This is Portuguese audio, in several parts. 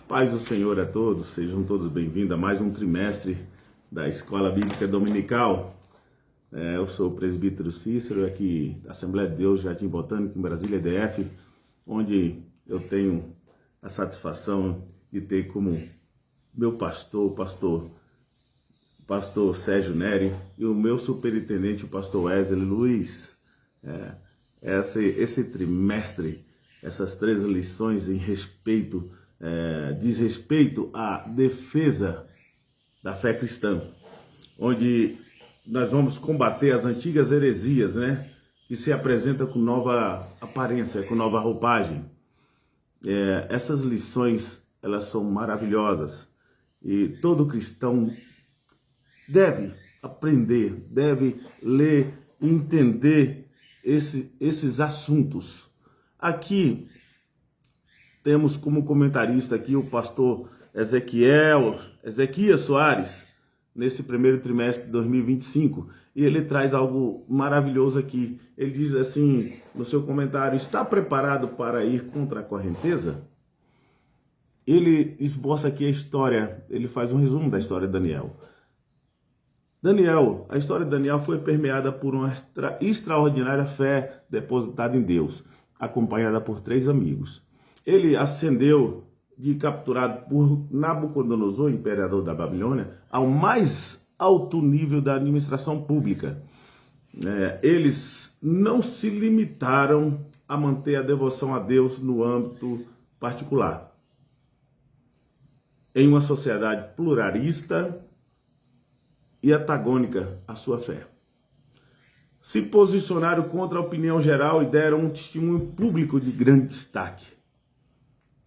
Paz do Senhor a todos, sejam todos bem-vindos a mais um trimestre da Escola Bíblica Dominical. Eu sou o presbítero Cícero, aqui da Assembleia de Deus, Jardim Botânico, em Brasília, DF, onde eu tenho a satisfação de ter como meu pastor, o pastor Sérgio Neri, e o meu superintendente, o pastor Wesley Luiz. Esse trimestre, essas 3 lições diz respeito à defesa da fé cristã, onde nós vamos combater as antigas heresias, que se apresentam com nova aparência, com nova roupagem. Essas lições, elas são maravilhosas e todo cristão deve aprender, deve ler e entender esses assuntos. Aqui temos como comentarista aqui o pastor Ezequias Soares, nesse primeiro trimestre de 2025, e ele traz algo maravilhoso aqui. Ele diz assim, no seu comentário: está preparado para ir contra a correnteza? Ele esboça aqui a história, ele faz um resumo da história de Daniel. A história de Daniel foi permeada por uma extraordinária fé depositada em Deus, acompanhada por 3 amigos. Ele ascendeu de capturado por Nabucodonosor, imperador da Babilônia, ao mais alto nível da administração pública. Eles não se limitaram a manter a devoção a Deus no âmbito particular. Em uma sociedade pluralista e antagônica à sua fé, se posicionaram contra a opinião geral e deram um testemunho público de grande destaque.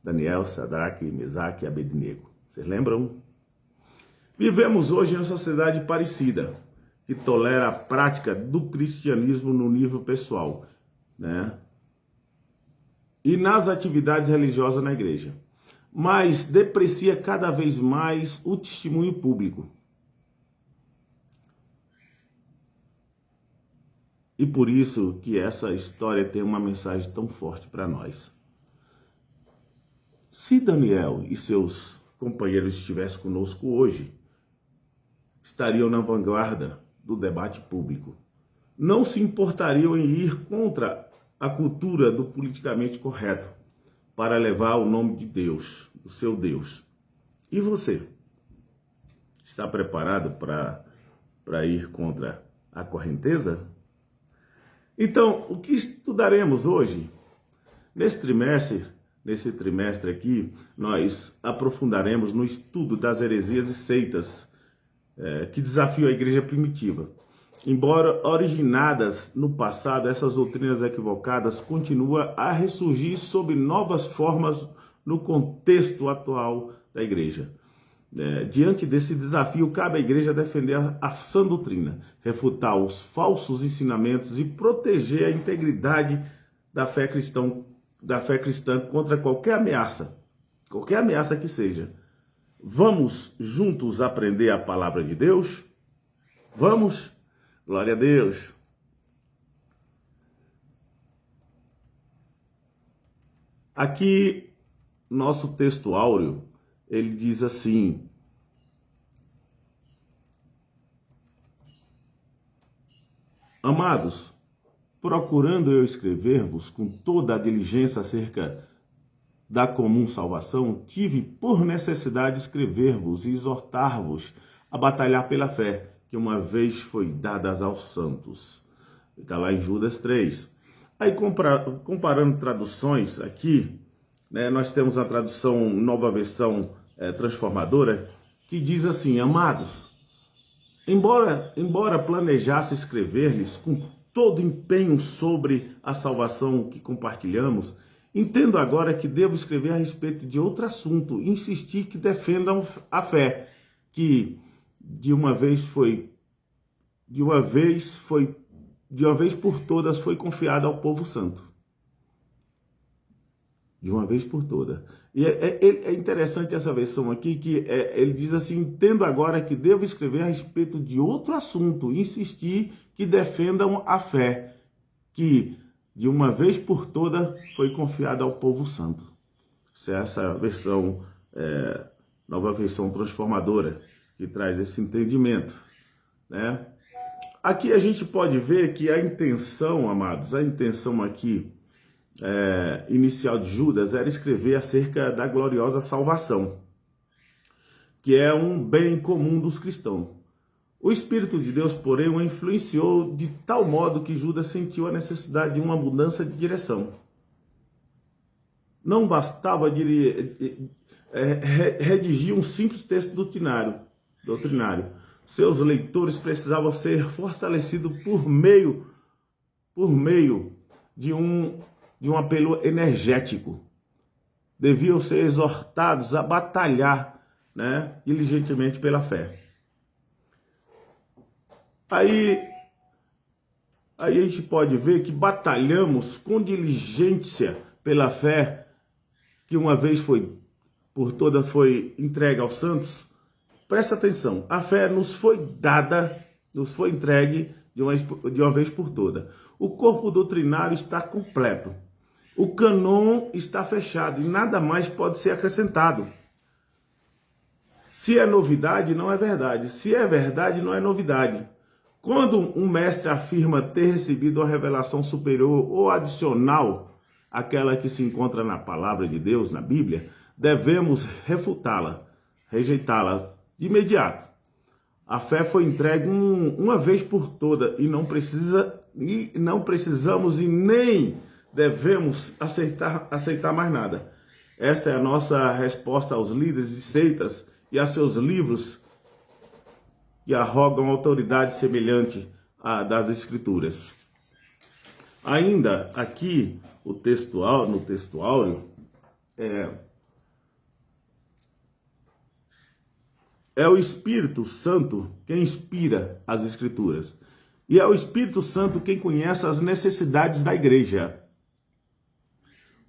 Daniel, Sadraque, Mesaque e Abednego. Vocês lembram? Vivemos hoje em uma sociedade parecida, que tolera a prática do cristianismo no nível pessoal, e nas atividades religiosas na igreja, mas deprecia cada vez mais o testemunho público. E por isso que essa história tem uma mensagem tão forte para nós. Se Daniel e seus companheiros estivessem conosco hoje, estariam na vanguarda do debate público. Não se importariam em ir contra a cultura do politicamente correto para levar o nome de Deus, do seu Deus. E você? Está preparado para ir contra a correnteza? Então, o que estudaremos hoje? Nesse trimestre aqui, nós aprofundaremos no estudo das heresias e seitas que desafiam a igreja primitiva. Embora originadas no passado, essas doutrinas equivocadas continuam a ressurgir sob novas formas no contexto atual da igreja. Diante desse desafio, cabe à igreja defender a sã doutrina, refutar os falsos ensinamentos e proteger a integridade da fé cristã contra qualquer ameaça que seja. Vamos juntos aprender a palavra de Deus? Vamos? Glória a Deus! Aqui, nosso texto áureo, ele diz assim: amados, procurando eu escrever-vos com toda a diligência acerca da comum salvação, tive por necessidade escrever-vos e exortar-vos a batalhar pela fé, que uma vez foi dada aos santos. Está lá em Judas 3. Aí, comparando traduções aqui, nós temos a tradução Nova Versão Transformadora, que diz assim: amados, embora planejasse escrever-lhes com todo empenho sobre a salvação que compartilhamos, entendo agora que devo escrever a respeito de outro assunto, insistir que defendam a fé, que de uma vez por todas foi confiada ao povo santo. De uma vez por todas. E é interessante essa versão aqui, que ele diz assim: entendo agora que devo escrever a respeito de outro assunto, insistir que defendam a fé, que de uma vez por todas foi confiada ao povo santo. Essa versão Nova Versão Transformadora, que traz esse entendimento, né? Aqui a gente pode ver que a intenção, amados, a intenção aqui inicial de Judas era escrever acerca da gloriosa salvação, que é um bem comum dos cristãos. O Espírito de Deus, porém, o influenciou de tal modo que Judas sentiu a necessidade de uma mudança de direção. Não bastava redigir um simples texto doutrinário. Seus leitores precisavam ser fortalecidos por meio de um apelo energético. Deviam ser exortados a batalhar, né, diligentemente pela fé. Aí a gente pode ver que batalhamos com diligência pela fé, que uma vez por toda foi entregue aos santos. Presta atenção, a fé nos foi dada, nos foi entregue de uma vez por toda. O corpo doutrinário está completo. O cânon está fechado e nada mais pode ser acrescentado. Se é novidade, não é verdade. Se é verdade, não é novidade. Quando um mestre afirma ter recebido uma revelação superior ou adicional àquela que se encontra na palavra de Deus, na Bíblia, devemos refutá-la, rejeitá-la de imediato. A fé foi entregue uma vez por toda e não precisamos e nem devemos aceitar mais nada. Esta é a nossa resposta aos líderes de seitas e a seus livros que arrogam autoridade semelhante à das Escrituras. Ainda aqui, no texto áureo, é o Espírito Santo quem inspira as Escrituras. E é o Espírito Santo quem conhece as necessidades da igreja.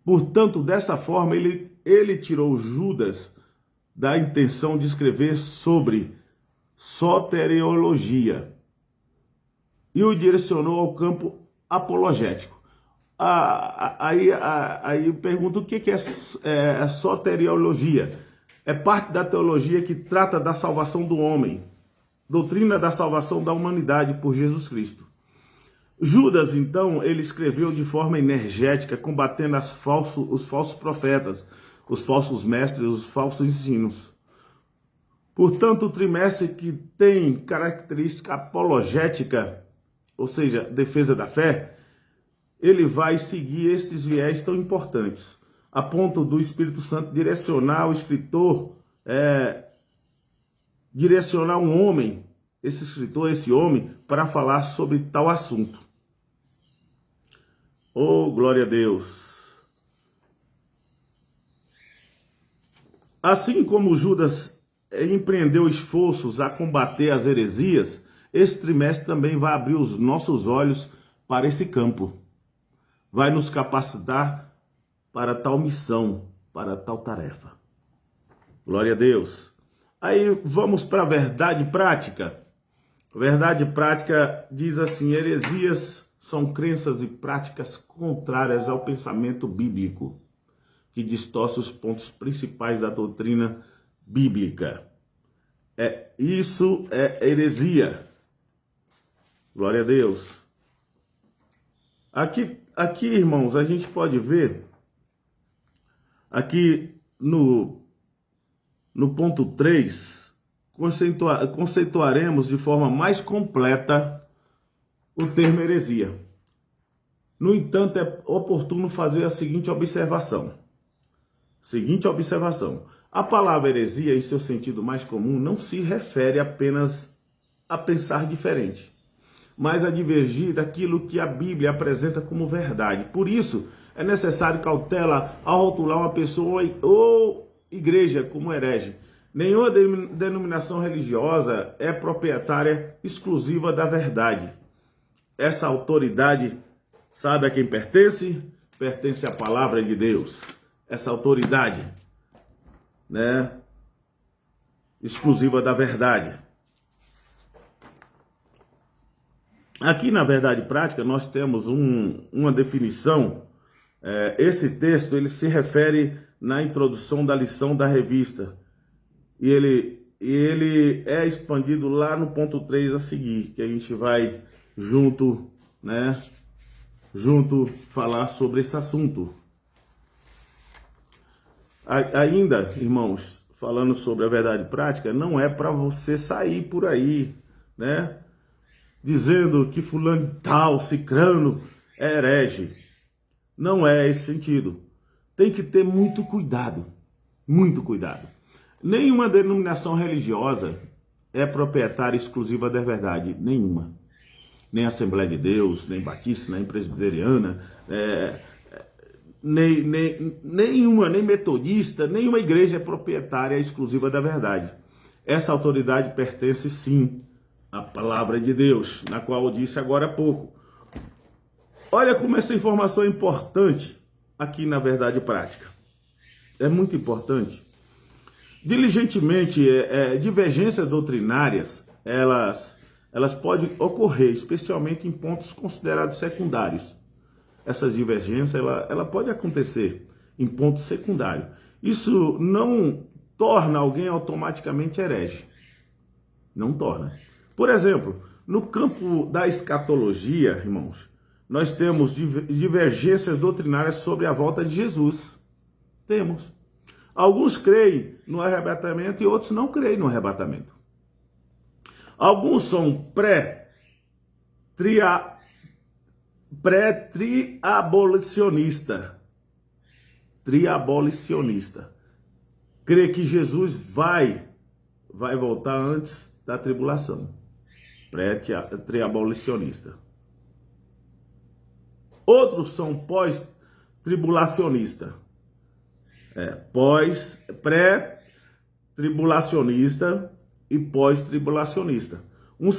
Portanto, dessa forma, ele tirou Judas da intenção de escrever sobre soteriologia e o direcionou ao campo apologético. Aí eu pergunto o que é soteriologia. É parte da teologia que trata da salvação do homem, doutrina da salvação da humanidade por Jesus Cristo. Judas, então, ele escreveu de forma energética, combatendo os falsos profetas, os falsos mestres, os falsos ensinos. Portanto, o trimestre que tem característica apologética, ou seja, defesa da fé, ele vai seguir esses viés tão importantes, a ponto do Espírito Santo direcionar o escritor, direcionar um homem, esse escritor, esse homem, para falar sobre tal assunto. Oh, glória a Deus! Assim como Judas empreendeu esforços a combater as heresias, esse trimestre também vai abrir os nossos olhos para esse campo. Vai nos capacitar para tal missão, para tal tarefa. Glória a Deus. Aí vamos para a verdade prática. A verdade prática diz assim: heresias são crenças e práticas contrárias ao pensamento bíblico, que distorce os pontos principais da doutrina bíblica. Isso é heresia. Glória a Deus. Aqui, irmãos, a gente pode ver, aqui no ponto 3, conceituaremos de forma mais completa o termo heresia. No entanto, é oportuno fazer a seguinte observação. A palavra heresia, em seu sentido mais comum, não se refere apenas a pensar diferente, mas a divergir daquilo que a Bíblia apresenta como verdade. Por isso, é necessário cautela ao rotular uma pessoa ou igreja como herege. Nenhuma denominação religiosa é proprietária exclusiva da verdade. Essa autoridade, sabe a quem pertence? Pertence à palavra de Deus. Essa autoridade, né, exclusiva da verdade. Aqui na verdade prática nós temos uma definição. Esse texto ele se refere na introdução da lição da revista. E ele é expandido lá no ponto 3 a seguir, que a gente vai junto, né? Junto falar sobre esse assunto. Ainda, irmãos, falando sobre a verdade prática, não é para você sair por aí, né? Dizendo que fulano de tal, cicrano é herege. Não é esse sentido. Tem que ter muito cuidado, muito cuidado. Nenhuma denominação religiosa é proprietária exclusiva da verdade, nenhuma. Nem Assembleia de Deus, nem Batista, nem Presbiteriana, nenhuma, nem metodista, nenhuma igreja é proprietária exclusiva da verdade. Essa autoridade pertence sim à palavra de Deus, na qual eu disse agora há pouco. Olha como essa informação é importante aqui na verdade prática. É muito importante. Diligentemente, divergências doutrinárias, elas podem ocorrer, especialmente em pontos considerados secundários. Essas divergências, ela pode acontecer em pontos secundários. Isso não torna alguém automaticamente herege. Não torna. Por exemplo, no campo da escatologia, irmãos, nós temos divergências doutrinárias sobre a volta de Jesus. Temos. Alguns creem no arrebatamento e outros não creem no arrebatamento. Alguns são pré-triabolicionista. Crê que Jesus vai voltar antes da tribulação. Pré-triabolicionista. Outros são pós-tribulacionista. Pré-tribulacionista e pós-tribulacionista. Um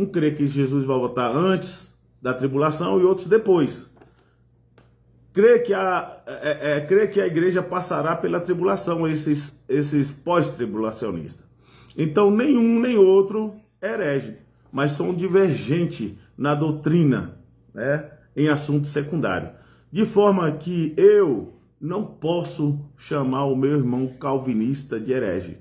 crê que Jesus vai voltar antes da tribulação e outros depois. Crê que a igreja passará pela tribulação, esses pós-tribulacionistas. Então, nenhum nem outro é herege, mas são divergentes na doutrina, né, em assunto secundário. De forma que eu não posso chamar o meu irmão calvinista de herege.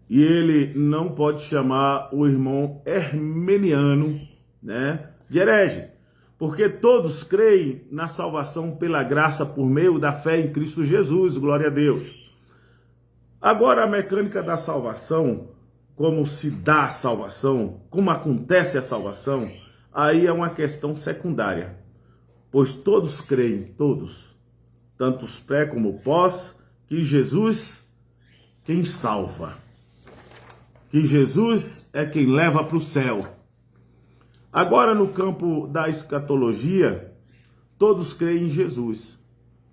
E ele não pode chamar o irmão arminiano, né, de herege. Porque todos creem na salvação pela graça por meio da fé em Cristo Jesus, glória a Deus. Agora, a mecânica da salvação, como se dá a salvação, como acontece a salvação, aí é uma questão secundária. Pois todos creem, todos, tanto os pré como o pós, que Jesus quem salva. Que Jesus é quem leva para o céu. Agora, no campo da escatologia, todos creem em Jesus.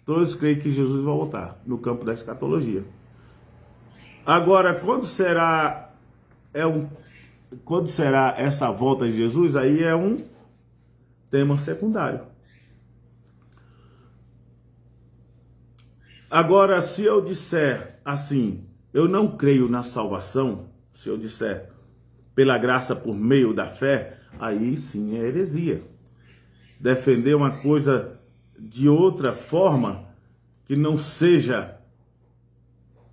Todos creem que Jesus vai voltar, no campo da escatologia. Agora, quando será essa volta de Jesus? Aí é um tema secundário. Agora, se eu disser assim, eu não creio na salvação, se eu disser pela graça por meio da fé, aí sim é heresia. Defender uma coisa de outra forma que não seja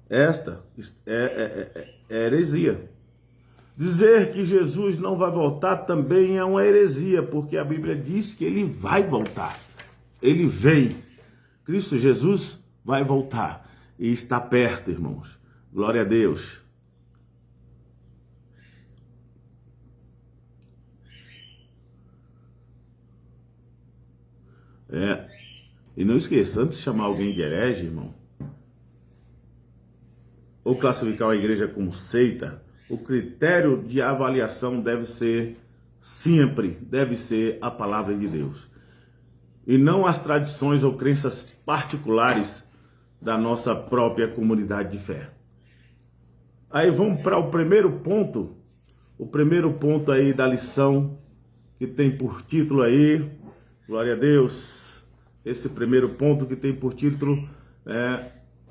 esta é heresia. Dizer que Jesus não vai voltar também é uma heresia, porque a Bíblia diz que ele vai voltar. Ele vem. Cristo Jesus vai voltar e está perto, irmãos. Glória a Deus. E não esqueça, antes de chamar alguém de herege, irmão, ou classificar a igreja como seita, o critério de avaliação deve ser a palavra de Deus. E não as tradições ou crenças particulares da nossa própria comunidade de fé. Aí vamos para o primeiro ponto aí da lição, que tem por título aí, glória a Deus, esse primeiro ponto que tem por título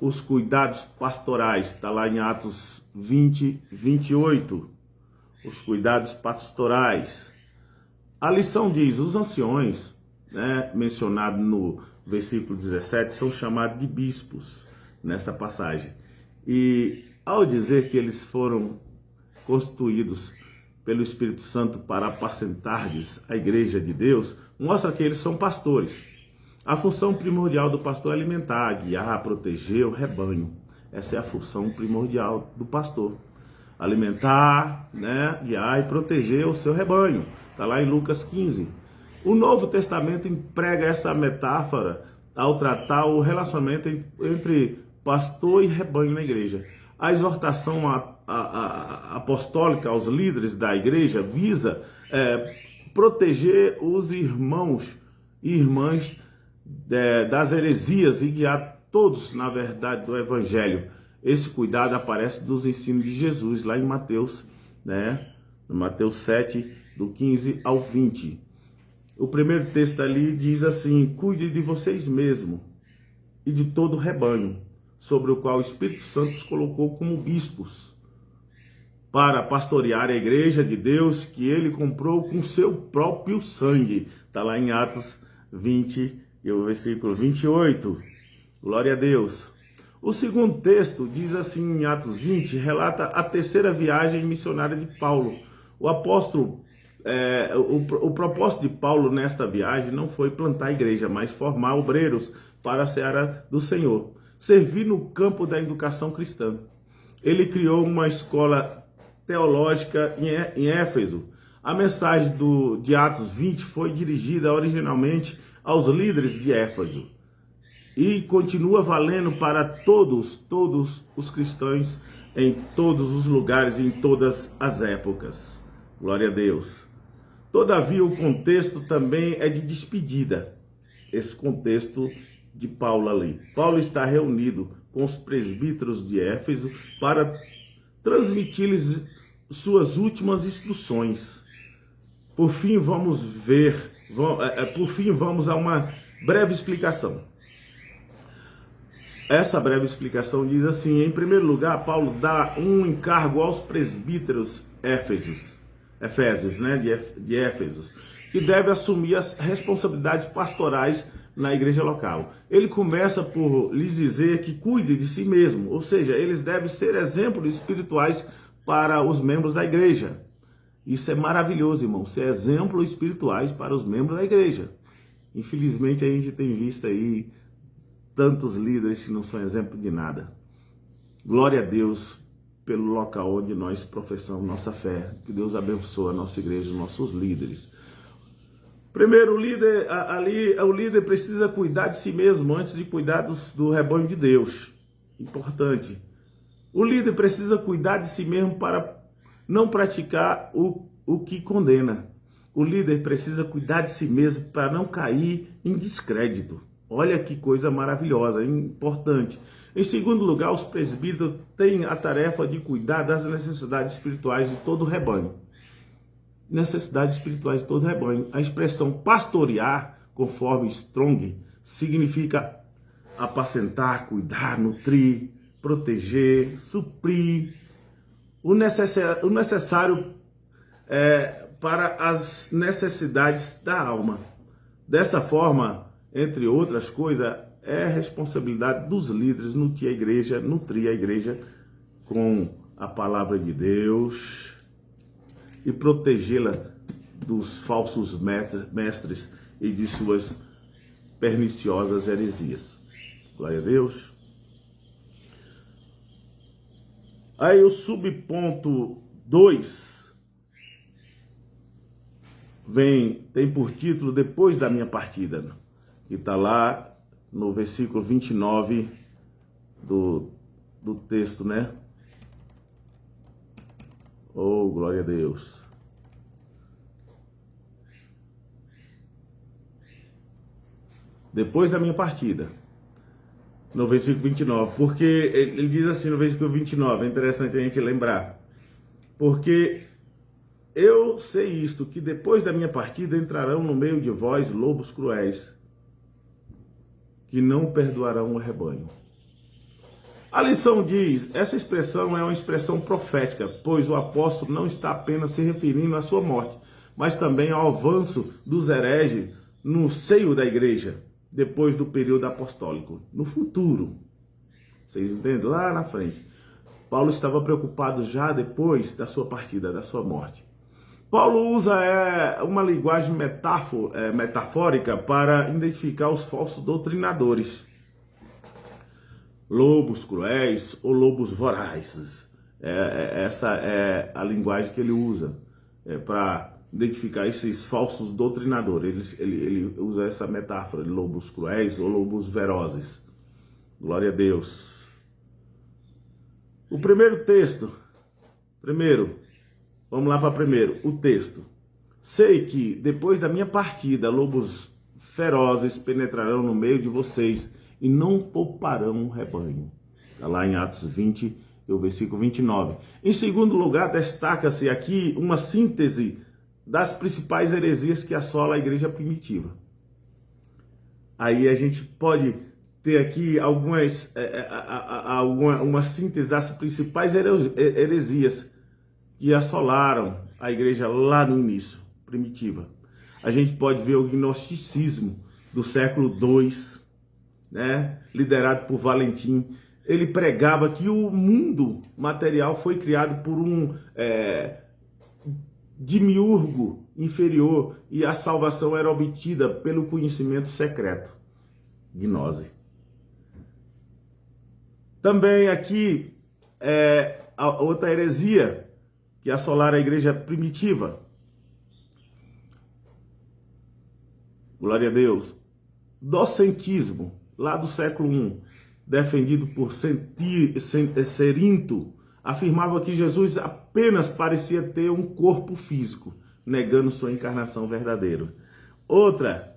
os cuidados pastorais, está lá em Atos 20, 28, os cuidados pastorais. A lição diz, os anciões, mencionado versículo 17, são chamados de bispos nessa passagem. E ao dizer que eles foram constituídos pelo Espírito Santo para apacentardes a igreja de Deus, mostra que eles são pastores. A função primordial do pastor é alimentar, guiar, proteger o rebanho. Essa é a função primordial do pastor. Alimentar, né, guiar e proteger o seu rebanho. Está lá em Lucas 15. O Novo Testamento emprega essa metáfora ao tratar o relacionamento entre pastor e rebanho na igreja. A exortação apostólica aos líderes da igreja visa proteger os irmãos e irmãs das heresias e guiar todos na verdade do evangelho. Esse cuidado aparece dos ensinos de Jesus lá em Mateus, né? No Mateus 7, do 15 ao 20. O primeiro texto ali diz assim: cuide de vocês mesmos e de todo o rebanho, sobre o qual o Espírito Santo os colocou como bispos, para pastorear a igreja de Deus que ele comprou com seu próprio sangue. Está lá em Atos 20, e o versículo 28. Glória a Deus. O segundo texto diz assim em Atos 20, relata a terceira viagem missionária de Paulo. O apóstolo, o propósito de Paulo nesta viagem não foi plantar a igreja, mas formar obreiros para a seara do Senhor. Servir no campo da educação cristã. Ele criou uma escola teológica em Éfeso. A mensagem de Atos 20 foi dirigida originalmente aos líderes de Éfeso e continua valendo para todos os cristãos em todos os lugares e em todas as épocas. Glória a Deus. Todavia, o contexto também é de despedida. Esse contexto de Paulo ali. Paulo está reunido com os presbíteros de Éfeso para transmitir-lhes suas últimas instruções. Por fim, vamos a uma breve explicação. Essa breve explicação diz assim: em primeiro lugar, Paulo dá um encargo aos presbíteros Efésios, né, de Éfesos, que deve assumir as responsabilidades pastorais na igreja local. Ele começa por lhes dizer que cuide de si mesmo, ou seja, eles devem ser exemplos espirituais para os membros da igreja. Isso é maravilhoso, irmão, ser exemplos espirituais para os membros da igreja. Infelizmente, a gente tem visto aí tantos líderes que não são exemplo de nada. Glória a Deus pelo local onde nós professamos nossa fé. Que Deus abençoe a nossa igreja, os nossos líderes. Primeiro, o líder precisa cuidar de si mesmo antes de cuidar do rebanho de Deus. Importante. O líder precisa cuidar de si mesmo para não praticar o que condena. O líder precisa cuidar de si mesmo para não cair em descrédito. Olha que coisa maravilhosa, importante. Em segundo lugar, os presbíteros têm a tarefa de cuidar das necessidades espirituais de todo o rebanho. Necessidades espirituais de todo o rebanho. A expressão pastorear, conforme Strong, significa apacentar, cuidar, nutrir, proteger, suprir o necessário para as necessidades da alma. Dessa forma, entre outras coisas, é responsabilidade dos líderes nutrir a igreja com a palavra de Deus e protegê-la dos falsos mestres e de suas perniciosas heresias. Glória a Deus. Aí o subponto 2 tem por título Depois da minha partida, que está lá no versículo 29 do texto, né? Oh, glória a Deus. Depois da minha partida, no versículo 29, porque ele diz assim no versículo 29, é interessante a gente lembrar, porque eu sei isto, que depois da minha partida entrarão no meio de vós lobos cruéis, que não perdoarão o rebanho. A lição diz, essa expressão é uma expressão profética, pois o apóstolo não está apenas se referindo à sua morte, mas também ao avanço dos hereges no seio da igreja depois do período apostólico, no futuro. Vocês entendem? Lá na frente. Paulo estava preocupado já depois da sua partida, da sua morte. Paulo usa uma linguagem metafórica para identificar os falsos doutrinadores. Lobos cruéis ou lobos vorazes. Essa é a linguagem que ele usa para identificar esses falsos doutrinadores. Ele usa essa metáfora de lobos cruéis ou lobos ferozes. Glória a Deus. O primeiro texto. Vamos lá para primeiro. O texto. Sei que depois da minha partida, lobos ferozes penetrarão no meio de vocês e não pouparão o rebanho. Está lá em Atos 20, o versículo 29. Em segundo lugar, destaca-se aqui uma síntese das principais heresias que assolam a igreja primitiva. Aí a gente pode ter aqui uma síntese das principais heresias que assolaram a igreja lá no início, primitiva. A gente pode ver o gnosticismo do século II, né, liderado por Valentim. Ele pregava que o mundo material foi criado por um demiurgo inferior e a salvação era obtida pelo conhecimento secreto. Gnose. Também aqui a outra heresia que assolara a igreja primitiva. Glória a Deus. Docentismo, lá do século I, defendido por Cerinto, afirmava que Jesus apenas parecia ter um corpo físico, negando sua encarnação verdadeira. Outra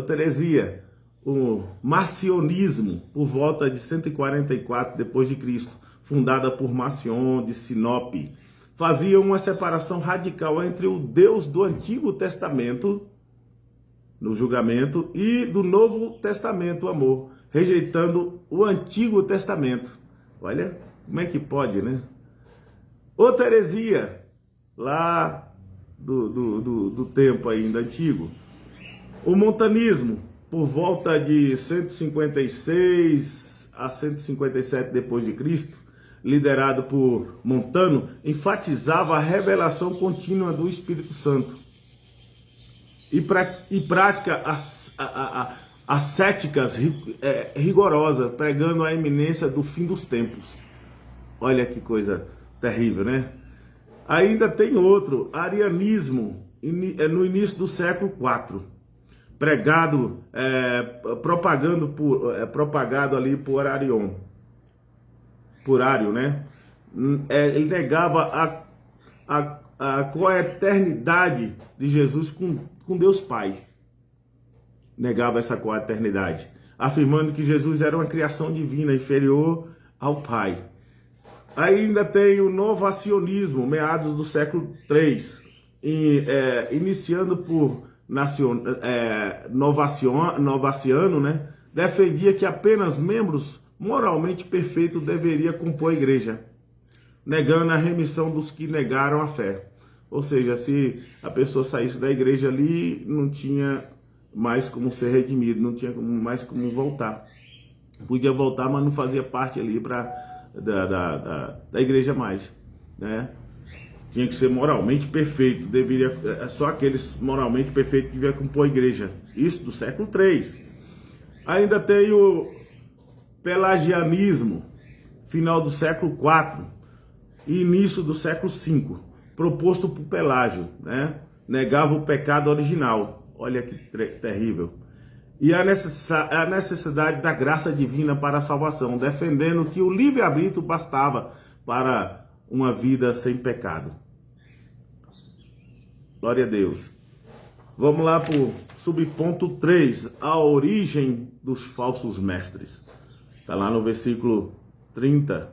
heresia, o marcionismo, por volta de 144 depois de Cristo, fundada por Marcion de Sinope, fazia uma separação radical entre o Deus do Antigo Testamento, no julgamento, e do Novo Testamento, o amor, rejeitando o Antigo Testamento. Olha como é que pode, né? Outra heresia, lá do tempo ainda antigo, o montanismo, por volta de 156 a 157 depois de Cristo, liderado por Montano, enfatizava a revelação contínua do Espírito Santo e prática ascéticas rigorosa, pregando a iminência do fim dos tempos. Olha que coisa terrível, né? Ainda tem outro, arianismo, no início do século IV, propagado ali por Arion, por Ario, né? Ele negava a coeternidade de Jesus com Deus Pai. Negava essa coeternidade, afirmando que Jesus era uma criação divina inferior ao Pai. Ainda tem o novacionismo, meados do século III, iniciando por Novaciano, né? Defendia que apenas membros moralmente perfeitos deveriam compor a igreja, negando a remissão dos que negaram a fé. Ou seja, se a pessoa saísse da igreja ali, não tinha mais como ser redimido, não tinha mais como voltar. Podia voltar, mas não fazia parte ali da igreja mais, né? Tinha que ser moralmente perfeito, só aqueles moralmente perfeitos que deveriam compor a igreja. Isso do século III. Ainda tem o pelagianismo, final do século IV e início do século V, proposto por Pelágio, né? Negava o pecado original. Olha que terrível. E a necessidade da graça divina para a salvação, defendendo que o livre-arbítrio bastava para uma vida sem pecado. Glória a Deus. Vamos lá para o subponto 3, a origem dos falsos mestres. Está lá no versículo 30.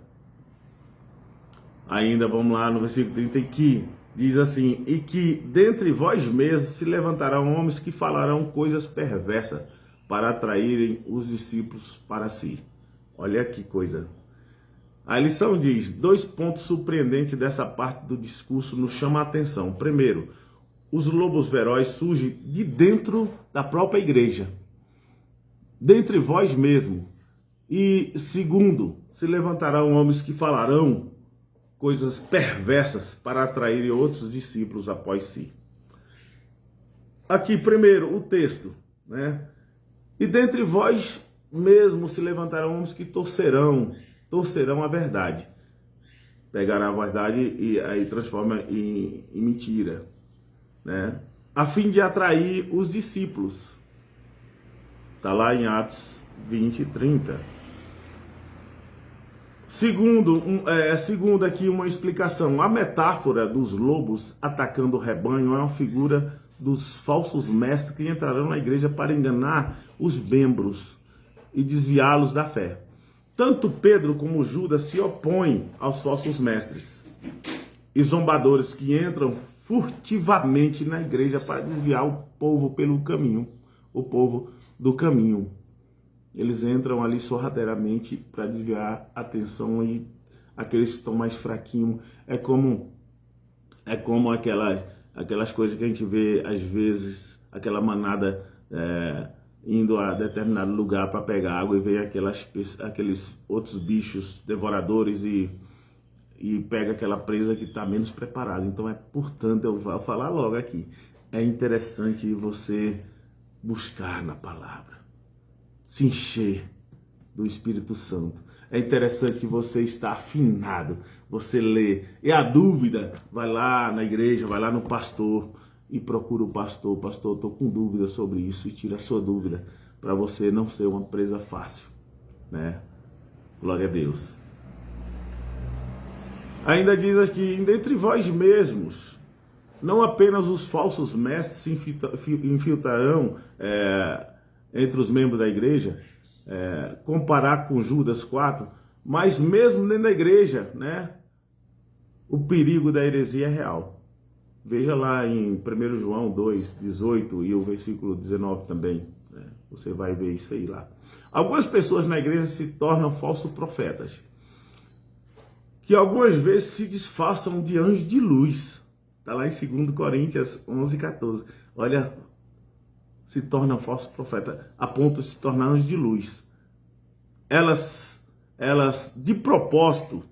Ainda vamos lá no versículo 30, que diz assim: e que dentre vós mesmos se levantarão homens que falarão coisas perversas para atraírem os discípulos para si. Olha que coisa. A lição diz, 2 pontos surpreendentes dessa parte do discurso nos chamam a atenção. Primeiro, os lobos ferozes surgem de dentro da própria igreja. dentre vós mesmo. E segundo, se levantarão homens que falarão coisas perversas para atrair outros discípulos após si. Aqui, primeiro, o texto, né? E dentre vós mesmo se levantarão homens que torcerão a verdade. Pegará a verdade e aí transforma em mentira, né? A fim de atrair os discípulos. Está lá em Atos 20 e 30. Segundo aqui uma explicação. A metáfora dos lobos atacando o rebanho é uma figura dos falsos mestres que entrarão na igreja para enganar os membros e desviá-los da fé. Tanto Pedro como Judas se opõem aos falsos mestres e zombadores que entram furtivamente na igreja para desviar o povo pelo caminho, o povo do caminho. Eles entram ali sorrateiramente para desviar a atenção e aqueles que estão mais fraquinhos. É como aquelas coisas que a gente vê às vezes, aquela manada indo a determinado lugar para pegar água e vem aqueles outros bichos devoradores e pega aquela presa que está menos preparada. Então portanto, eu vou falar logo aqui, é interessante você buscar na palavra, se encher do Espírito Santo. É interessante que você está afinado, você lê. E a dúvida, vai lá na igreja, vai lá no pastor e procura o pastor. Pastor, estou com dúvida sobre isso, e tira a sua dúvida, para você não ser uma presa fácil, né? Glória a Deus. Ainda diz aqui, dentre vós mesmos, não apenas os falsos mestres se infiltrarão entre os membros da igreja, comparar com Judas 4, mas mesmo dentro da igreja, né, o perigo da heresia é real. Veja lá em 1 João 2, 18 e o versículo 19 também, né, você vai ver isso aí lá. Algumas pessoas na igreja se tornam falsos profetas, que algumas vezes se disfarçam de anjos de luz. Está lá em 2 Coríntios 11, 14. Olha, se tornam falsos profetas, a ponto de se tornar anjos de luz. Elas de propósito,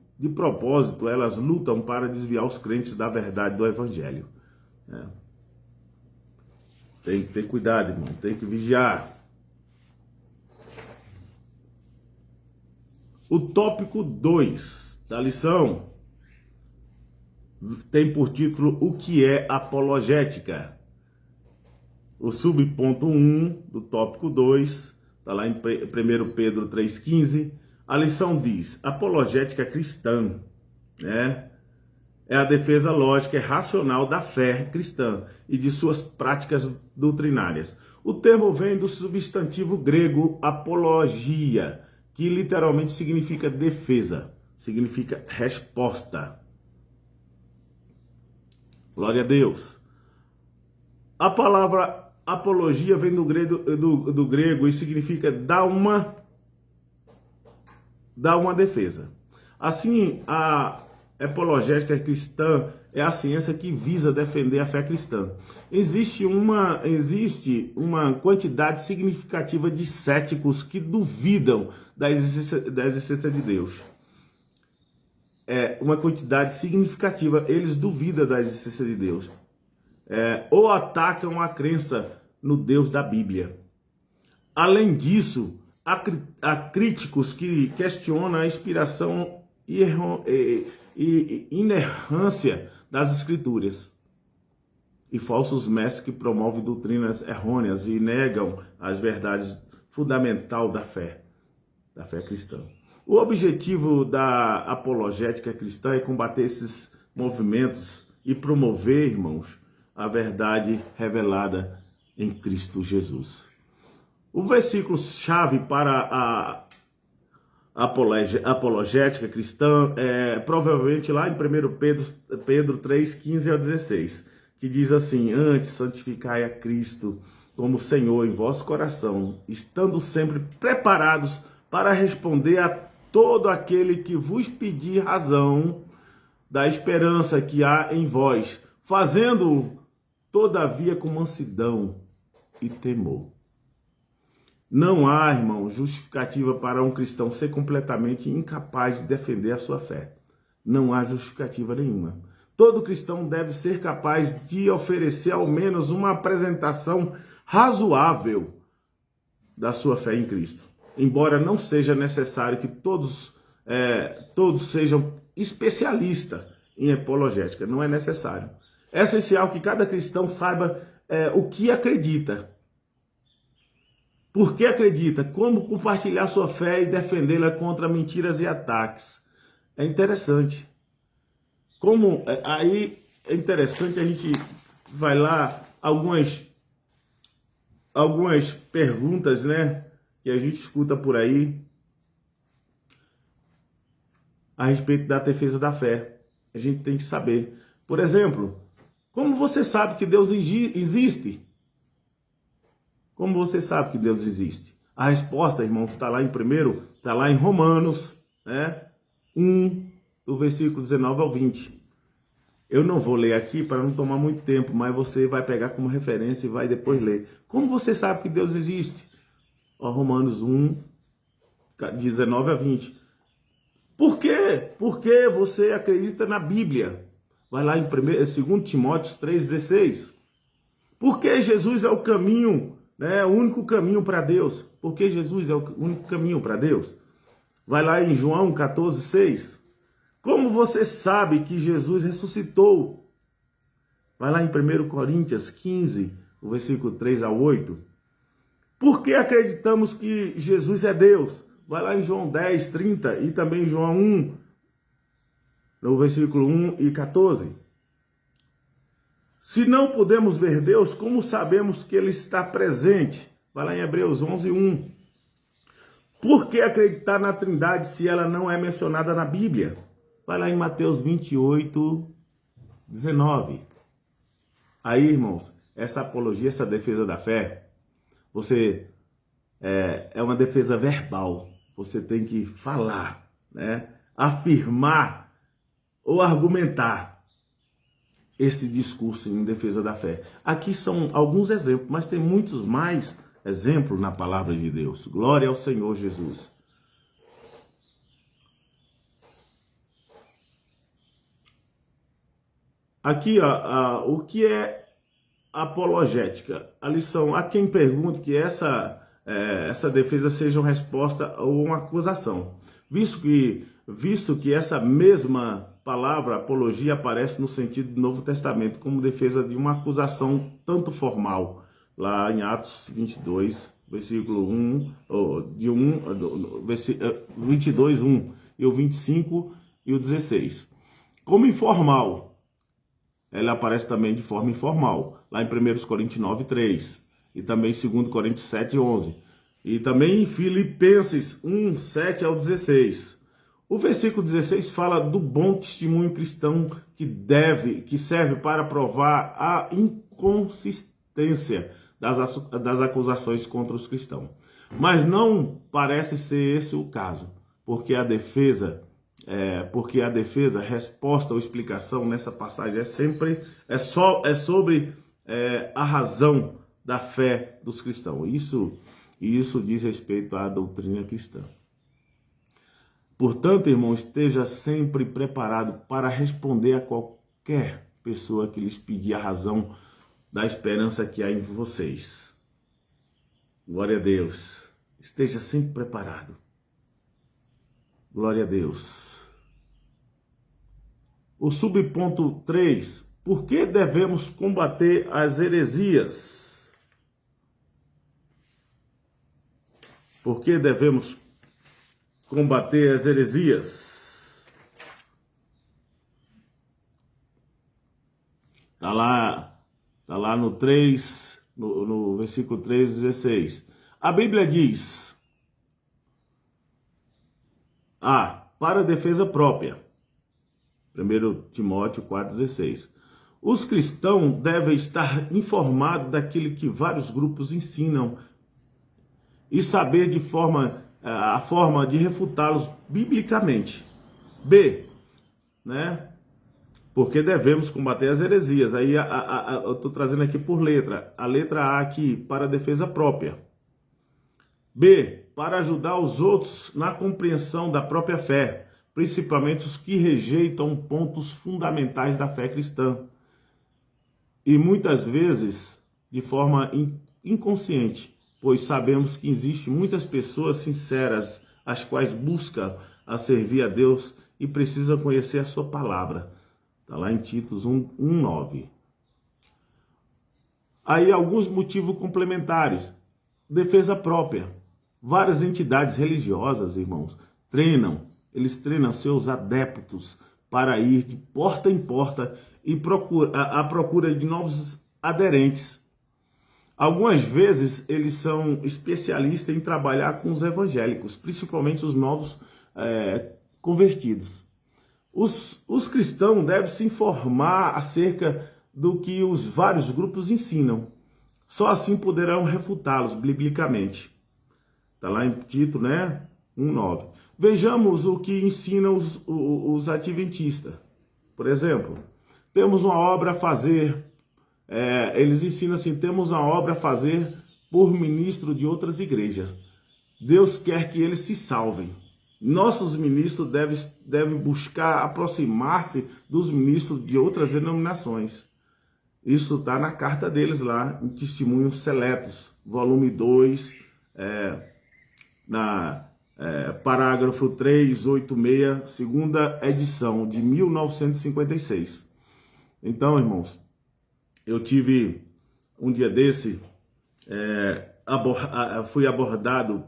elas lutam para desviar os crentes da verdade do evangelho. Tem que ter cuidado, irmão, tem que vigiar. O tópico 2 da lição tem por título o que é apologética. O subponto 1 do tópico 2 está lá em 1 Pedro 3,15. A lição diz: apologética cristã, né, é a defesa lógica e racional da fé cristã e de suas práticas doutrinárias. O termo vem do substantivo grego apologia, que literalmente significa defesa, significa resposta. Glória a Deus. A palavra apologia vem do grego e significa dar uma defesa. Assim, a apologética cristã é a ciência que visa defender a fé cristã. Existe uma quantidade significativa de céticos que duvidam da existência de Deus. Uma quantidade significativa, eles duvidam da existência de Deus. Ou atacam a crença no Deus da Bíblia. Além disso, há críticos que questionam a inspiração e inerrância das Escrituras. E falsos mestres que promovem doutrinas errôneas e negam as verdades fundamentais da fé cristã. O objetivo da apologética cristã é combater esses movimentos e promover, irmãos, a verdade revelada em Cristo Jesus. O versículo-chave para a apologética cristã é provavelmente lá em 1 Pedro 3, 15 a 16, que diz assim: antes santificai a Cristo como Senhor em vosso coração, estando sempre preparados para responder a todo aquele que vos pedir razão da esperança que há em vós, fazendo todavia com mansidão e temor. Não há, irmão, justificativa para um cristão ser completamente incapaz de defender a sua fé. Não há justificativa nenhuma. Todo cristão deve ser capaz de oferecer ao menos uma apresentação razoável da sua fé em Cristo. Embora não seja necessário que todos sejam especialistas em apologética, não é necessário. É essencial que cada cristão saiba o que acredita, por que acredita, como compartilhar sua fé e defendê-la contra mentiras e ataques. É interessante. Aí é interessante, a gente vai lá, algumas perguntas, né, que a gente escuta por aí a respeito da defesa da fé. A gente tem que saber. Por exemplo, como você sabe que Deus existe? Como você sabe que Deus existe? A resposta, irmãos, está lá em Romanos, né, 1, do versículo 19 ao 20. Eu não vou ler aqui para não tomar muito tempo, mas você vai pegar como referência e vai depois ler. Como você sabe que Deus existe? Romanos 1, 19 a 20. Por quê? Porque você acredita na Bíblia. Vai lá em 2 Timóteo 3,16. Porque Jesus é o caminho, né, o único caminho para Deus. Porque Jesus é o único caminho para Deus. Vai lá em João 14,6. Como você sabe que Jesus ressuscitou? Vai lá em 1 Coríntios 15, o versículo 3 ao 8. Por que acreditamos que Jesus é Deus? Vai lá em João 10, 30 e também em João 1, no versículo 1 e 14. Se não podemos ver Deus, como sabemos que Ele está presente? Vai lá em Hebreus 11, 1. Por que acreditar na Trindade se ela não é mencionada na Bíblia? Vai lá em Mateus 28, 19. Aí, irmãos, essa apologia, essa defesa da fé, é uma defesa verbal. Você tem que falar, né? Afirmar ou argumentar esse discurso em defesa da fé. Aqui são alguns exemplos, mas tem muitos mais exemplos na palavra de Deus. Glória ao Senhor Jesus. Aqui, o que é apologética? A lição, há quem pergunte que essa defesa seja uma resposta ou uma acusação, visto que essa mesma palavra, apologia, aparece no sentido do Novo Testamento como defesa de uma acusação tanto formal, lá em Atos 22, versículo 1, 22, 1, e o 25 e o 16. Como informal, ela aparece também de forma informal, lá em 1 Coríntios 9, 3, e também em 2 Coríntios 7, 11, e também em Filipenses 1, 7 ao 16. O versículo 16 fala do bom testemunho cristão que serve para provar a inconsistência das acusações contra os cristãos. Mas não parece ser esse o caso, porque a defesa, resposta ou explicação nessa passagem é sobre a razão da fé dos cristãos. Isso diz respeito à doutrina cristã. Portanto, irmão, esteja sempre preparado para responder a qualquer pessoa que lhes pedir a razão da esperança que há em vocês. Glória a Deus. Esteja sempre preparado. Glória a Deus. O subponto 3. Por que devemos combater as heresias? Por que devemos combater as heresias? Está lá no 3, no versículo 3, 16. A Bíblia diz: para defesa própria. 1 Timóteo 4,16. Os cristãos devem estar informados daquilo que vários grupos ensinam e saber a forma de refutá-los biblicamente. B, né? Porque devemos combater as heresias. Aí eu estou trazendo aqui por letra. A letra A aqui, para defesa própria. B, para ajudar os outros na compreensão da própria fé, principalmente os que rejeitam pontos fundamentais da fé cristã. E muitas vezes de forma inconsciente, pois sabemos que existem muitas pessoas sinceras, as quais buscam a servir a Deus e precisam conhecer a sua palavra. Está lá em Tito 1:9. Aí alguns motivos complementares. Defesa própria. Várias entidades religiosas, irmãos, eles treinam seus adeptos para ir de porta em porta e à procura de novos aderentes. Algumas vezes eles são especialistas em trabalhar com os evangélicos, principalmente os novos convertidos. Os cristãos devem se informar acerca do que os vários grupos ensinam. Só assim poderão refutá-los biblicamente. Está lá em Tito, 1:9. Vejamos o que ensinam os adventistas. Por exemplo, temos uma obra a fazer. Eles ensinam assim: temos uma obra a fazer por ministro de outras igrejas. Deus quer que eles se salvem. Nossos ministros devem buscar aproximar-se dos ministros de outras denominações. Isso está na carta deles lá, em Testemunhos Seletos, volume 2, parágrafo 386, segunda edição, de 1956. Então, irmãos, eu tive um dia desse, fui abordado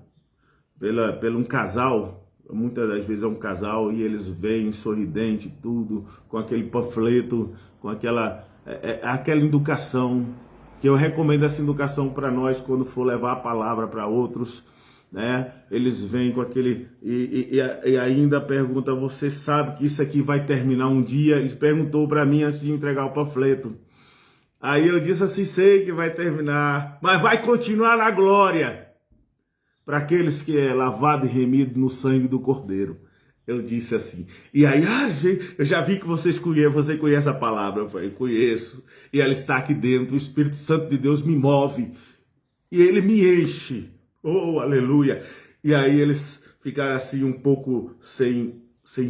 por um casal. Muitas das vezes é um casal e eles vêm sorridente, tudo, com aquele panfleto, com aquela educação, que eu recomendo essa educação para nós quando for levar a palavra para outros, né? Eles vêm com aquele, e ainda pergunta: você sabe que isso aqui vai terminar um dia? Ele perguntou para mim antes de entregar o panfleto. Aí eu disse assim: sei que vai terminar, mas vai continuar na glória, para aqueles que é lavado e remido no sangue do Cordeiro. Eu disse assim. E aí, eu já vi que você conhece a palavra. Eu falei: conheço. E ela está aqui dentro. O Espírito Santo de Deus me move. E ele me enche. Oh, aleluia. E aí eles ficaram assim um pouco sem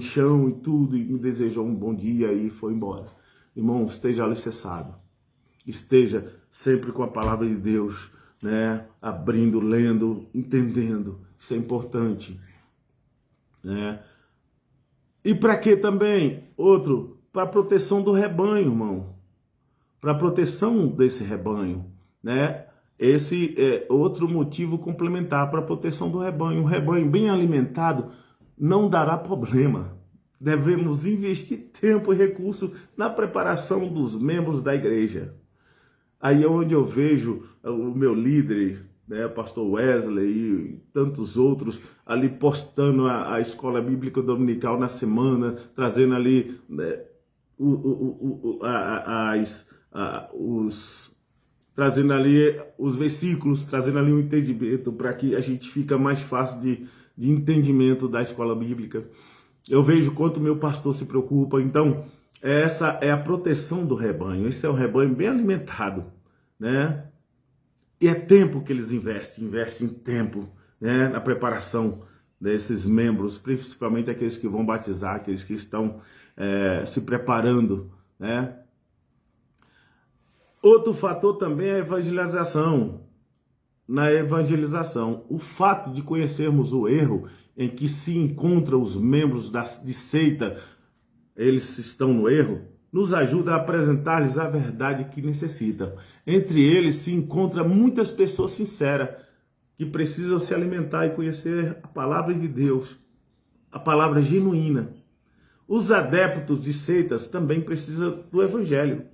chão e tudo. E me desejou um bom dia e foi embora. Irmão, esteja alicerçado. Esteja sempre com a palavra de Deus, né? Abrindo, lendo, entendendo. Isso é importante, né? E para que também? Outro, para a proteção do rebanho, irmão. Para a proteção desse rebanho, né? Esse é outro motivo complementar para a proteção do rebanho. Um rebanho bem alimentado não dará problema. Devemos investir tempo e recurso na preparação dos membros da igreja. Aí é onde eu vejo o meu líder, né, pastor Wesley e tantos outros ali postando a escola bíblica dominical na semana, trazendo ali, né, trazendo ali os versículos, trazendo ali um entendimento para que a gente fica mais fácil de entendimento da escola bíblica. Eu vejo quanto meu pastor se preocupa. Então, essa é a proteção do rebanho. Esse é um rebanho bem alimentado, né? E é tempo que eles investem tempo, né, na preparação desses membros, principalmente aqueles que vão batizar, aqueles que estão se preparando, né? Outro fator também é a evangelização. Na evangelização, o fato de conhecermos o erro em que se encontram os membros de seita, eles estão no erro, nos ajuda a apresentar-lhes a verdade que necessitam. Entre eles se encontram muitas pessoas sinceras que precisam se alimentar e conhecer a palavra de Deus, a palavra genuína. Os adeptos de seitas também precisam do evangelho.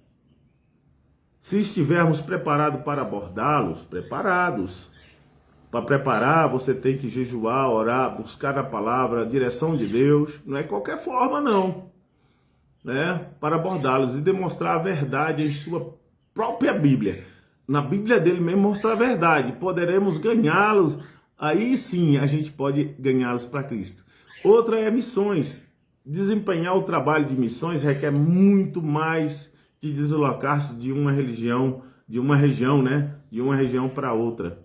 Se estivermos preparados para abordá-los, preparados. Para preparar, você tem que jejuar, orar, buscar a palavra, a direção de Deus. Não é qualquer forma, não, né? Para abordá-los e demonstrar a verdade em sua própria Bíblia. Na Bíblia dele mesmo mostrar a verdade. Poderemos ganhá-los. Aí sim a gente pode ganhá-los para Cristo. Outra é missões. Desempenhar o trabalho de missões requer muito mais que deslocar-se de uma região, né? De uma região para outra.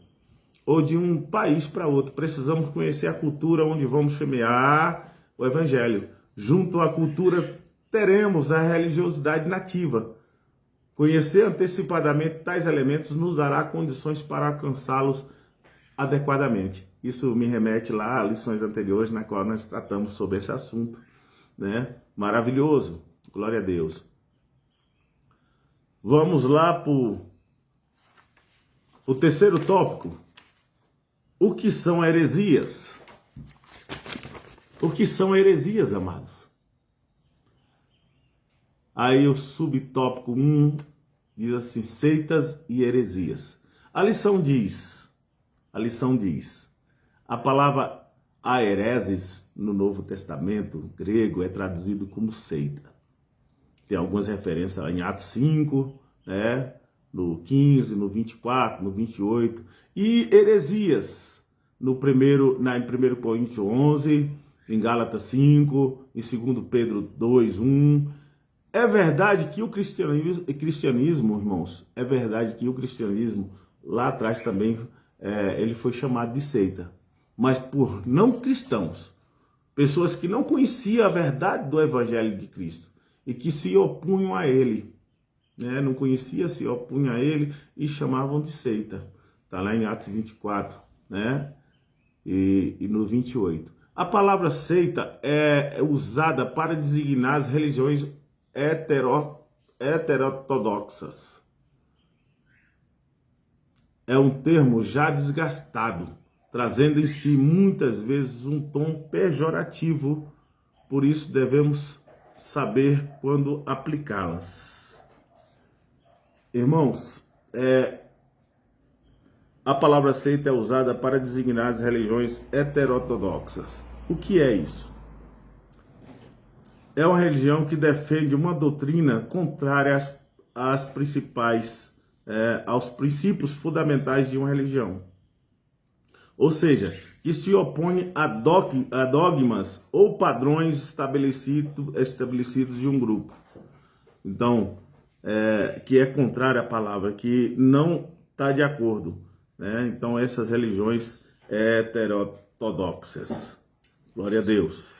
ou de um país para outro. Precisamos conhecer a cultura onde vamos semear o evangelho. Junto à cultura, teremos a religiosidade nativa. Conhecer antecipadamente tais elementos nos dará condições para alcançá-los adequadamente. Isso me remete lá a lições anteriores, na qual nós tratamos sobre esse assunto, né? Maravilhoso. Glória a Deus. Vamos lá para o terceiro tópico. O que são heresias? O que são heresias, amados? Aí o subtópico 1 diz assim, seitas e heresias. A lição diz, a palavra aereses no Novo Testamento grego é traduzido como seita. Tem algumas referências em Atos 5, né? No 15, no 24, no 28. E heresias em 1 Coríntios 11, em Gálatas 5, em 2 Pedro 2, 1. É verdade que o cristianismo, irmãos, é verdade que o cristianismo lá atrás também ele foi chamado de seita. Mas por não cristãos, pessoas que não conheciam a verdade do evangelho de Cristo e que se opunham a ele, né? Não conhecia, se opunham a ele e chamavam de seita. Está lá em Atos 24, né? E no 28. A palavra seita é usada para designar as religiões heterodoxas. É um termo já desgastado, trazendo em si muitas vezes um tom pejorativo, por isso devemos saber quando aplicá-las. Irmãos, a palavra seita é usada para designar as religiões heterodoxas. O que é isso? É uma religião que defende uma doutrina contrária aos princípios fundamentais de uma religião. Ou seja, que se opõe a dogmas ou padrões estabelecidos de um grupo. Então, que é contrária à palavra, que não está de acordo, né? Então, essas religiões heterodoxas. Glória a Deus.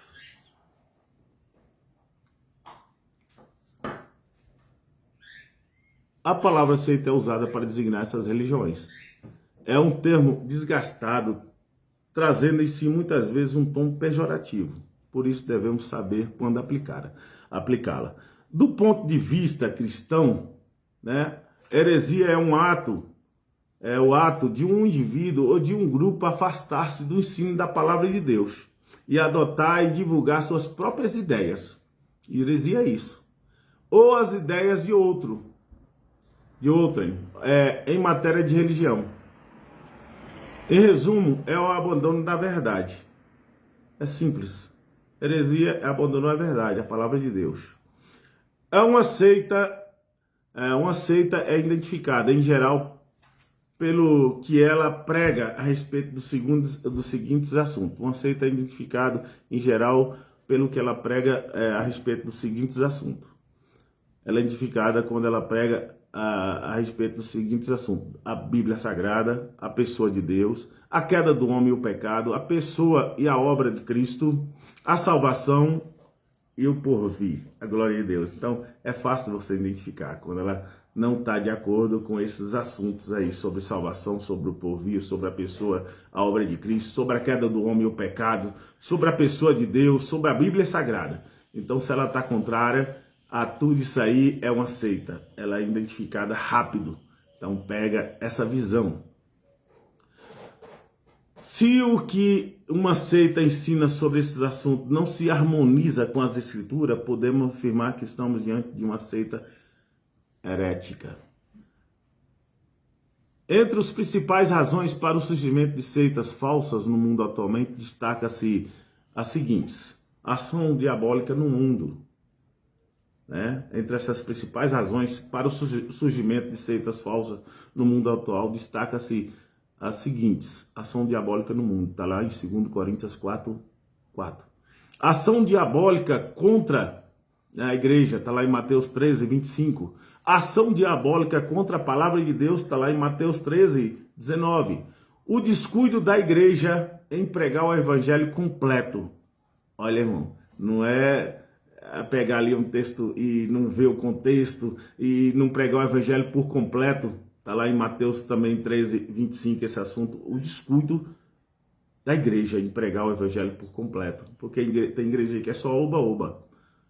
A palavra seita é usada para designar essas religiões. É um termo desgastado, trazendo em si muitas vezes um tom pejorativo. Por isso devemos saber quando aplicá-la. Do ponto de vista cristão, né, heresia é o ato de um indivíduo ou de um grupo afastar-se do ensino da palavra de Deus e adotar e divulgar suas próprias ideias. Heresia é isso. Ou as ideias de outrem, em matéria de religião. Em resumo, é o abandono da verdade. É simples. Heresia é abandonar a verdade, a palavra de Deus. Uma seita é identificada, em geral, pelo que ela prega a respeito dos seguintes assuntos. Uma seita é identificada, em geral, pelo que ela prega a respeito dos seguintes assuntos. Ela é identificada quando ela prega a respeito dos seguintes assuntos: a Bíblia Sagrada, a pessoa de Deus, a queda do homem e o pecado, a pessoa e a obra de Cristo, a salvação e o porvir, a glória de Deus. Então, é fácil você identificar quando ela não está de acordo com esses assuntos aí, sobre salvação, sobre o porvir, sobre a pessoa, a obra de Cristo, sobre a queda do homem e o pecado, sobre a pessoa de Deus, sobre a Bíblia Sagrada. Então, se ela está contrária a tudo isso aí, é uma seita. Ela é identificada rápido. Então pega essa visão. Se o que uma seita ensina sobre esses assuntos não se harmoniza com as escrituras, podemos afirmar que estamos diante de uma seita herética. Entre as principais razões para o surgimento de seitas falsas no mundo atualmente, destaca-se as seguintes: ação diabólica no mundo. Né? Entre essas principais razões para o surgimento de seitas falsas no mundo atual, destaca-se as seguintes: ação diabólica no mundo, está lá em 2 Coríntios 4. Ação diabólica contra a igreja, está lá em Mateus 13, 25. Ação diabólica contra a palavra de Deus, está lá em Mateus 13, 19. O descuido da igreja em pregar o evangelho completo. Olha, irmão, não é pegar ali um texto e não ver o contexto e não pregar o evangelho por completo. Está lá em Mateus também 13:25 esse assunto. O descuido da igreja em pregar o evangelho por completo. Porque tem igreja que é só oba-oba.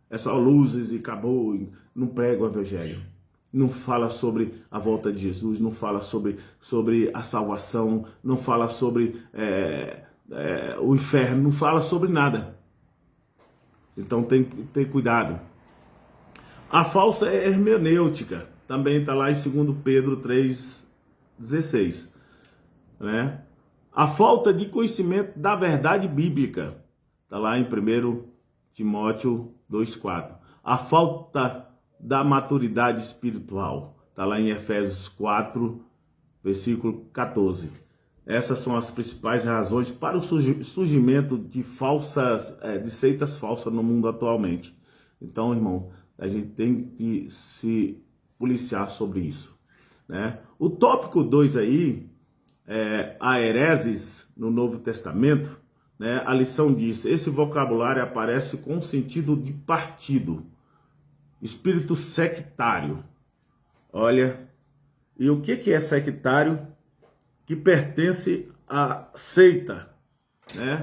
É só luzes e acabou. Não prega o evangelho. Não fala sobre a volta de Jesus. Não fala sobre a salvação. Não fala sobre o inferno. Não fala sobre nada. Então tem que ter cuidado. A falsa hermenêutica também está lá em 2 Pedro 3,16. Né? A falta de conhecimento da verdade bíblica está lá em 1 Timóteo 2,4. A falta da maturidade espiritual está lá em Efésios 4, versículo 14. Essas são as principais razões para o surgimento de seitas falsas no mundo atualmente. Então, irmão, a gente tem que se policiar sobre isso, né? O tópico 2 aí, a hereses no Novo Testamento, né? A lição diz, esse vocabulário aparece com o sentido de partido, espírito sectário. Olha, e o que é sectário? Que pertence à seita, né?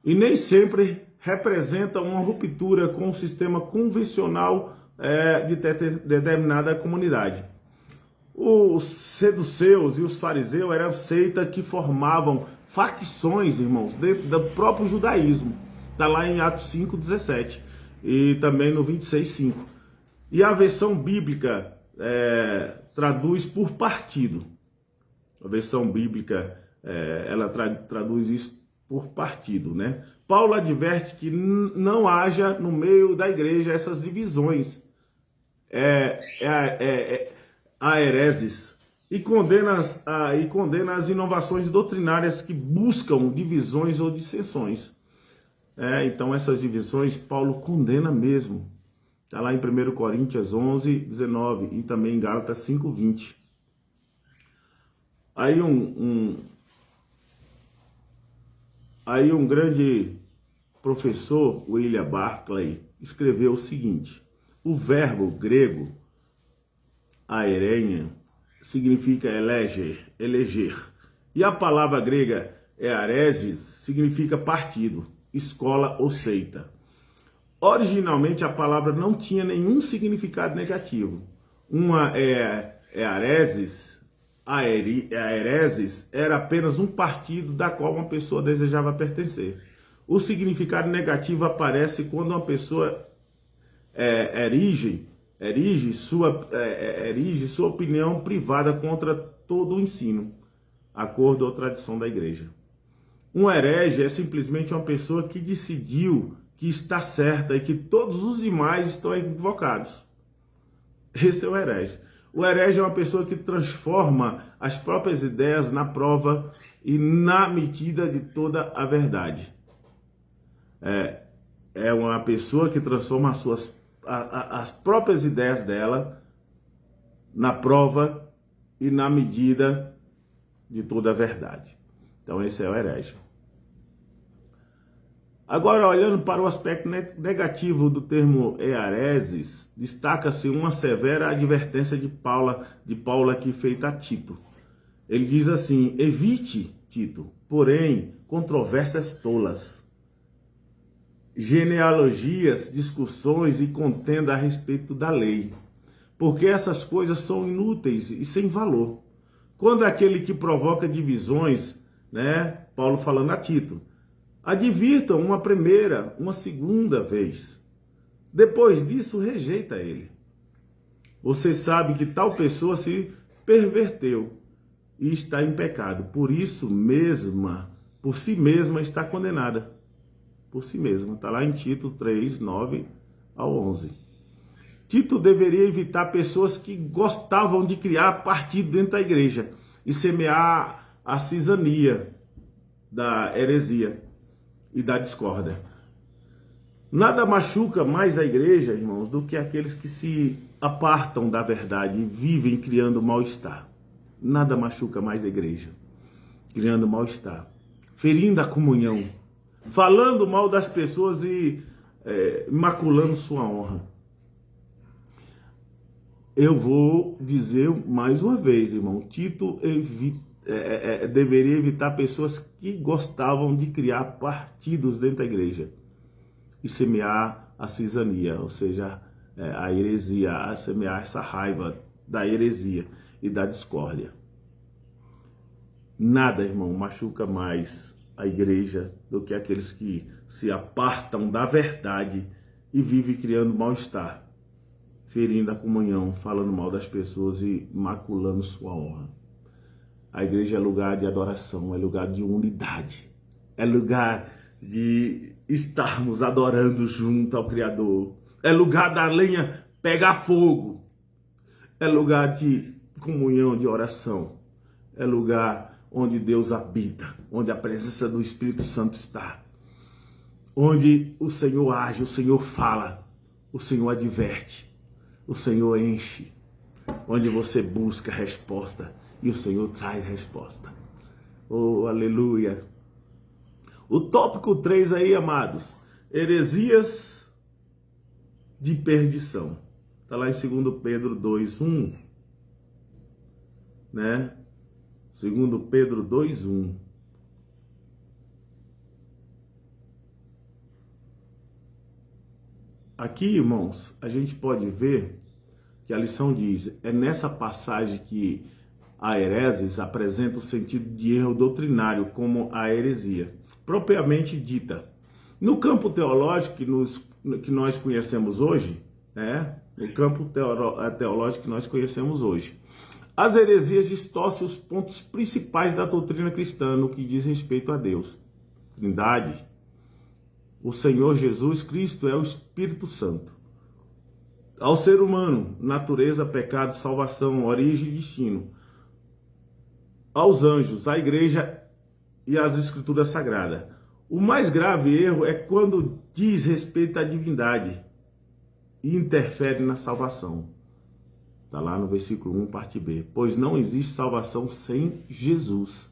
E nem sempre representa uma ruptura com o sistema convencional de determinada comunidade. Os seduceus e os fariseus eram seita que formavam facções, irmãos, dentro do próprio judaísmo. Está lá em Atos 5:17 e também no 26:5. E a versão bíblica traduz por partido. A versão bíblica, ela traduz isso por partido, né? Paulo adverte que não haja no meio da igreja essas divisões, a hereses, e condena as inovações doutrinárias que buscam divisões ou dissensões. Então essas divisões Paulo condena mesmo. Está lá em 1 Coríntios 11:19 e também em Gálatas 5:20. Aí um grande professor, William Barclay, escreveu o seguinte: o verbo grego aereia significa eleger, e a palavra grega hereses significa partido, escola ou seita. Originalmente a palavra não tinha nenhum significado negativo. Uma a hereses era apenas um partido da qual uma pessoa desejava pertencer. O significado negativo aparece quando uma pessoa erige sua opinião privada contra todo o ensino, acordo ou tradição da igreja. Um herege é simplesmente uma pessoa que decidiu que está certa e que todos os demais estão equivocados. Esse é o herege. O herege é uma pessoa que transforma as próprias ideias na prova e na medida de toda a verdade. É uma pessoa que transforma as próprias ideias dela na prova e na medida de toda a verdade. Então esse é o herege. Agora, olhando para o aspecto negativo do termo hereses, destaca-se uma severa advertência de Paulo aqui feita a Tito. Ele diz assim: evite, Tito, porém, controvérsias tolas, genealogias, discussões e contenda a respeito da lei, porque essas coisas são inúteis e sem valor. Quando aquele que provoca divisões, né, Paulo falando a Tito, advirtam uma primeira, uma segunda vez. Depois disso, rejeita ele. Você sabe que tal pessoa se perverteu e está em pecado. Por si mesma está condenada. Por si mesma. Está lá em Tito 3, 9 ao 11. Tito deveria evitar pessoas que gostavam de criar partido dentro da igreja e semear a cisania da heresia e da discórdia. Nada machuca mais a igreja, irmãos, do que aqueles que se apartam da verdade e vivem criando mal-estar. Nada machuca mais a igreja. criando mal-estar, ferindo a comunhão, falando mal das pessoas e maculando sua honra. Eu vou dizer mais uma vez, irmão, Tito deveria evitar pessoas que gostavam de criar partidos dentro da igreja e semear a cisania, ou seja, a heresia, a semear essa raiva da heresia e da discórdia. Nada, irmão, machuca mais a igreja do que aqueles que se apartam da verdade e vivem criando mal-estar, ferindo a comunhão, falando mal das pessoas e maculando sua honra. A igreja é lugar de adoração, é lugar de unidade, é lugar de estarmos adorando junto ao Criador, é lugar da lenha pegar fogo, é lugar de comunhão, de oração, é lugar onde Deus habita, onde a presença do Espírito Santo está, onde o Senhor age, o Senhor fala, o Senhor adverte, o Senhor enche, onde você busca resposta e o Senhor traz resposta. Oh, aleluia! O tópico 3 aí, amados, heresias de perdição. Está lá em 2 Pedro 2:1, né? 2 Pedro 2:1. Aqui, irmãos, a gente pode ver que a lição diz, é nessa passagem que a hereses apresenta o sentido de erro doutrinário como a heresia, propriamente dita. No campo teológico que nós conhecemos hoje, no campo teológico que nós conhecemos hoje, as heresias distorcem os pontos principais da doutrina cristã no que diz respeito a Deus, Trindade. O Senhor Jesus Cristo é o Espírito Santo. Ao ser humano, natureza, pecado, salvação, origem e destino. Aos anjos, à igreja e às escrituras sagradas. O mais grave erro é quando diz respeito à divindade e interfere na salvação. Está lá no versículo 1, parte B. Pois não existe salvação sem Jesus.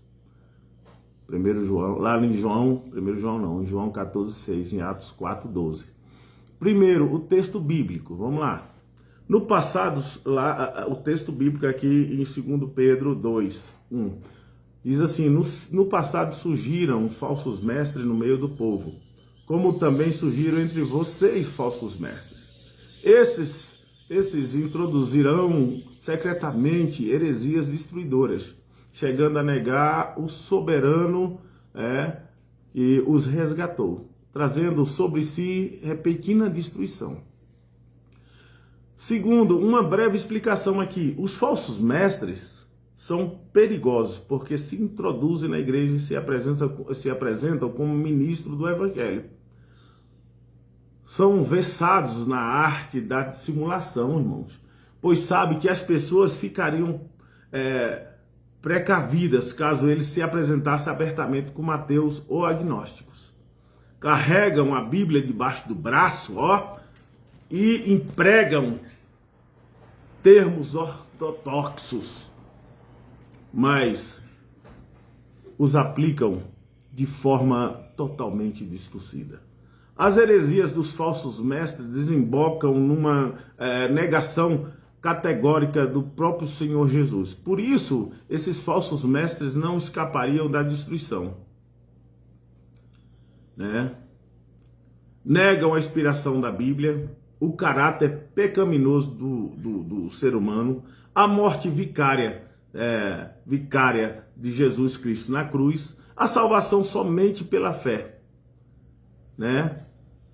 1 João, lá em João, 1 João não, em João 14:6, em Atos 4:12. Primeiro, o texto bíblico, vamos lá. No passado, lá, o texto bíblico aqui em 2 Pedro 2:1, diz assim, no passado surgiram falsos mestres no meio do povo, como também surgiram entre vocês falsos mestres. Esses introduzirão secretamente heresias destruidoras, chegando a negar o soberano que os resgatou, trazendo sobre si repentina destruição. Segundo, uma breve explicação aqui. Os falsos mestres são perigosos porque se introduzem na igreja e se apresentam como ministro do evangelho. São versados na arte da dissimulação, irmãos, pois sabem que as pessoas ficariam precavidas caso eles se apresentassem abertamente como ateus ou agnósticos. Carregam a Bíblia debaixo do braço, e empregam termos ortodoxos, mas os aplicam de forma totalmente distorcida. As heresias dos falsos mestres desembocam numa negação categórica do próprio Senhor Jesus. Por isso, esses falsos mestres não escapariam da destruição, Negam a inspiração da Bíblia, o caráter pecaminoso do ser humano, a morte vicária de Jesus Cristo na cruz, a salvação somente pela fé,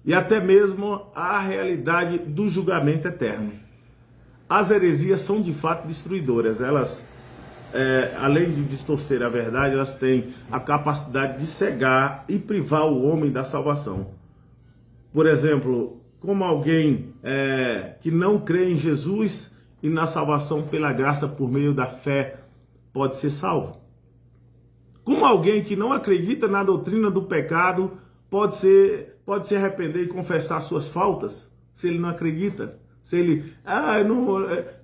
e até mesmo a realidade do julgamento eterno. As heresias são de fato destruidoras. Elas, além de distorcer a verdade, elas têm a capacidade de cegar e privar o homem da salvação. Por exemplo, como alguém que não crê em Jesus e na salvação pela graça por meio da fé pode ser salvo? Como alguém que não acredita na doutrina do pecado pode se arrepender e confessar suas faltas, se ele não acredita? Se ele,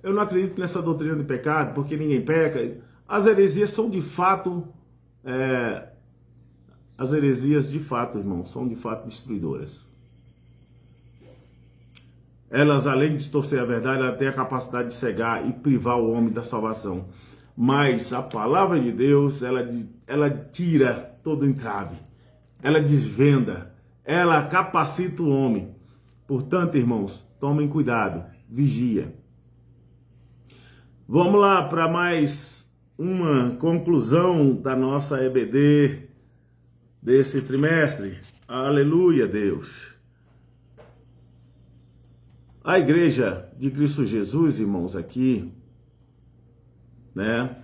eu não acredito nessa doutrina do pecado, porque ninguém peca. As heresias são de fato as heresias de fato, irmãos, são de fato destruidoras. Elas, além de distorcer a verdade, elas têm a capacidade de cegar e privar o homem da salvação. Mas a palavra de Deus, ela tira todo entrave. Ela desvenda. Ela capacita o homem. Portanto, irmãos, tomem cuidado. Vigia. Vamos lá para mais uma conclusão da nossa EBD desse trimestre. Aleluia, Deus. A igreja de Cristo Jesus, irmãos, aqui, né?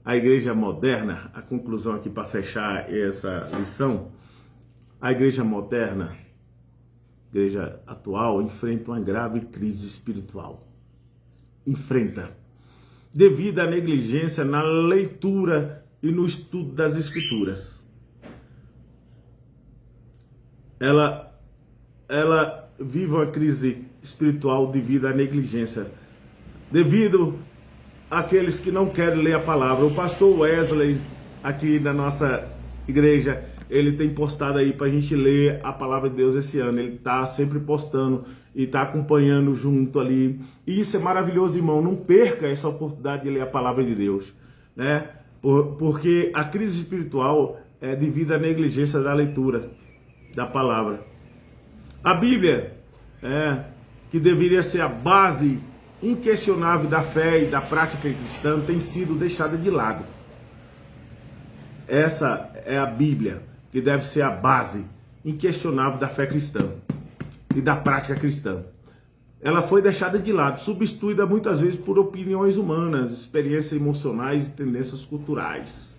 A igreja moderna, a conclusão aqui para fechar essa lição, a igreja moderna, a igreja atual, enfrenta uma grave crise espiritual. Enfrenta. Devido à negligência na leitura e no estudo das Escrituras. Ela vive uma crise espiritual devido à negligência, devido àqueles que não querem ler a palavra. O pastor Wesley, aqui na nossa igreja, ele tem postado aí para a gente ler a palavra de Deus esse ano. Ele está sempre postando e está acompanhando junto ali. E isso é maravilhoso, irmão. Não perca essa oportunidade de ler a palavra de Deus, né? Porque a crise espiritual é devido à negligência da leitura da palavra. A Bíblia, que deveria ser a base inquestionável da fé e da prática cristã, tem sido deixada de lado. Essa é a Bíblia, que deve ser a base inquestionável da fé cristã e da prática cristã. Ela foi deixada de lado, substituída muitas vezes por opiniões humanas, experiências emocionais e tendências culturais.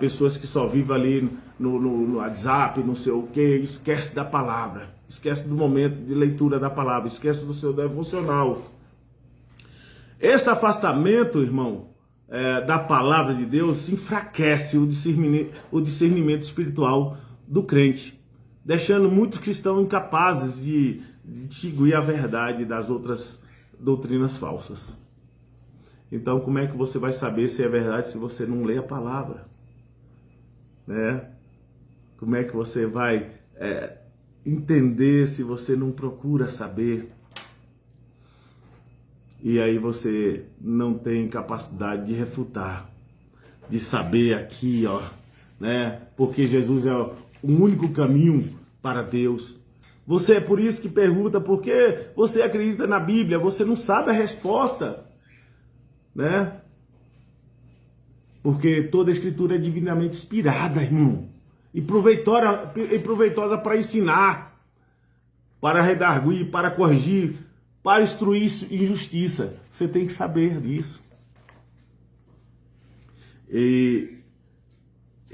Pessoas que só vivem ali no WhatsApp, não sei o que, esquece da palavra, esquece do momento de leitura da palavra, esquece do seu devocional. Esse afastamento, irmão, da palavra de Deus enfraquece o discernimento espiritual do crente, deixando muitos cristãos incapazes de distinguir a verdade das outras doutrinas falsas. Então, como é que você vai saber se é verdade se você não lê a palavra? Como é que você vai entender se você não procura saber? E aí você não tem capacidade de refutar, de saber aqui, porque Jesus é o único caminho para Deus. Você é por isso que pergunta por que você acredita na Bíblia, você não sabe a resposta, Porque toda a Escritura é divinamente inspirada, irmão, e proveitosa para ensinar, para redarguir, para corrigir, para instruir injustiça. Você tem que saber disso. E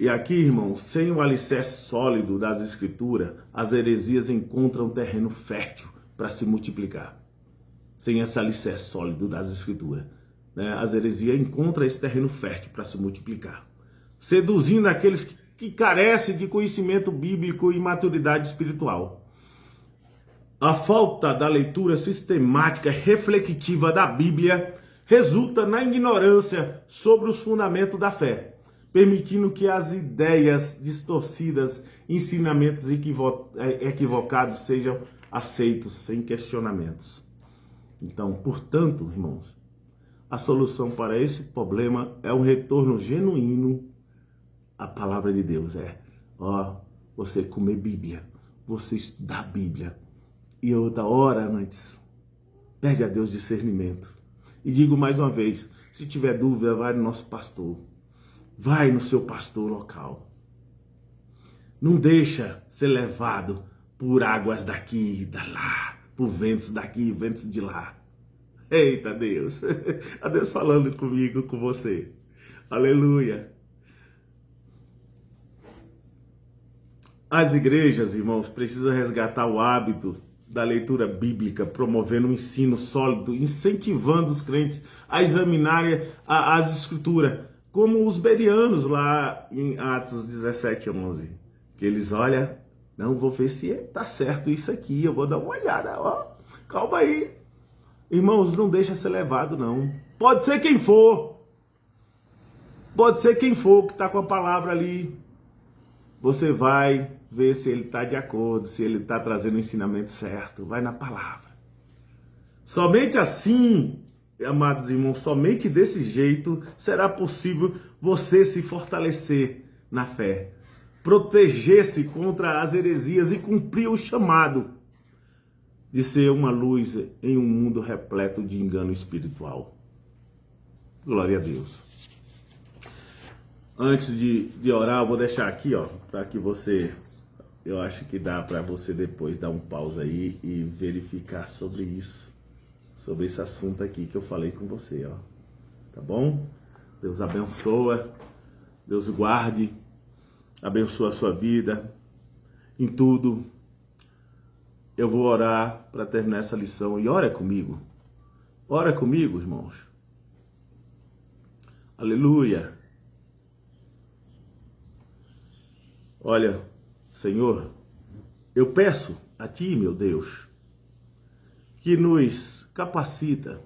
aqui, irmão, sem o alicerce sólido das Escrituras, as heresias encontram terreno fértil para se multiplicar. Sem esse alicerce sólido das Escrituras, as heresias encontram esse terreno fértil para se multiplicar, seduzindo aqueles que carecem de conhecimento bíblico e maturidade espiritual. A falta da leitura sistemática e reflexiva da Bíblia resulta na ignorância sobre os fundamentos da fé, permitindo que as ideias distorcidas, ensinamentos equivocados sejam aceitos sem questionamentos. Então, portanto, irmãos, a solução para esse problema é um retorno genuíno à palavra de Deus. Você comer Bíblia, você estudar a Bíblia. E outra hora antes, pede a Deus discernimento. E digo mais uma vez, se tiver dúvida, vai no nosso pastor. Vai no seu pastor local. Não deixa ser levado por águas daqui e da lá, por ventos daqui e ventos de lá. Eita Deus, a Deus falando comigo, com você. Aleluia. As igrejas, irmãos, precisam resgatar o hábito da leitura bíblica, promovendo um ensino sólido, incentivando os crentes a examinarem as escrituras, como os bereanos lá em Atos 17:11, que eles olham, não vou ver se tá certo isso aqui, eu vou dar uma olhada, calma aí. Irmãos, não deixa ser levado não, pode ser quem for, Pode ser quem for que está com a palavra ali. Você vai ver se ele está de acordo, se ele está trazendo o ensinamento certo. Vai na palavra. Somente assim, amados irmãos, somente desse jeito será possível você se fortalecer na fé, proteger-se contra as heresias e cumprir o chamado de ser uma luz em um mundo repleto de engano espiritual. Glória a Deus. Antes de orar, eu vou deixar aqui, ó, para que você, eu acho que dá para você depois dar um pause aí e verificar sobre isso, sobre esse assunto aqui que eu falei com você, ó. Tá bom? Deus abençoa, Deus guarde, abençoa a sua vida em tudo. Eu vou orar para terminar essa lição e ora comigo. Ora comigo, irmãos. Aleluia. Olha, Senhor, eu peço a Ti, meu Deus, que nos capacita,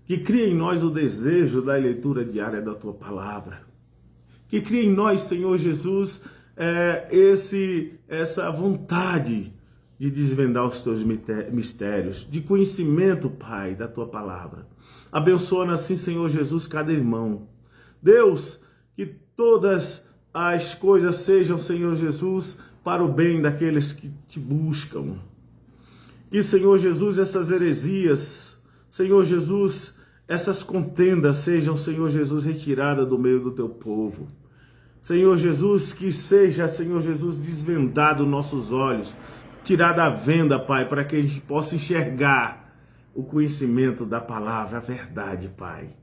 que cria em nós o desejo da leitura diária da Tua Palavra, que cria em nós, Senhor Jesus, essa vontade de desvendar os Teus mistérios, de conhecimento, Pai, da Tua Palavra. Abençoa assim, Senhor Jesus, cada irmão. Deus, que todas as coisas sejam, Senhor Jesus, para o bem daqueles que Te buscam. Que, Senhor Jesus, essas heresias, Senhor Jesus, essas contendas sejam, Senhor Jesus, retiradas do meio do Teu povo. Senhor Jesus, que seja, Senhor Jesus, desvendado nossos olhos, tirada a venda, Pai, para que a gente possa enxergar o conhecimento da palavra, a verdade, Pai.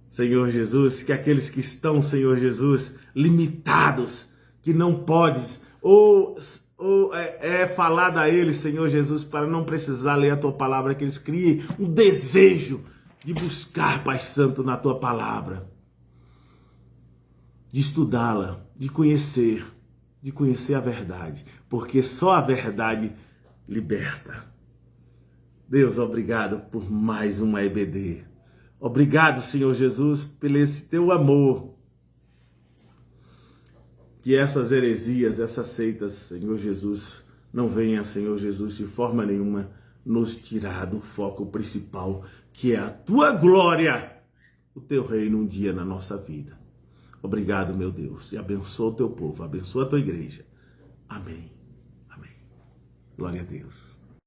Senhor Jesus, que aqueles que estão, Senhor Jesus, limitados, que não podes, ou falado a eles, Senhor Jesus, para não precisar ler a Tua palavra, que eles criem um desejo de buscar, Pai Santo, na Tua palavra, de estudá-la, de conhecer a verdade, porque só a verdade liberta. Deus, obrigado por mais uma EBD. Obrigado, Senhor Jesus, pelo esse Teu amor. Que essas heresias, essas seitas, Senhor Jesus, não venham, Senhor Jesus, de forma nenhuma nos tirar do foco principal, que é a Tua glória, o Teu reino um dia na nossa vida. Obrigado, meu Deus, e abençoa o Teu povo, abençoa a Tua igreja. Amém. Amém. Glória a Deus.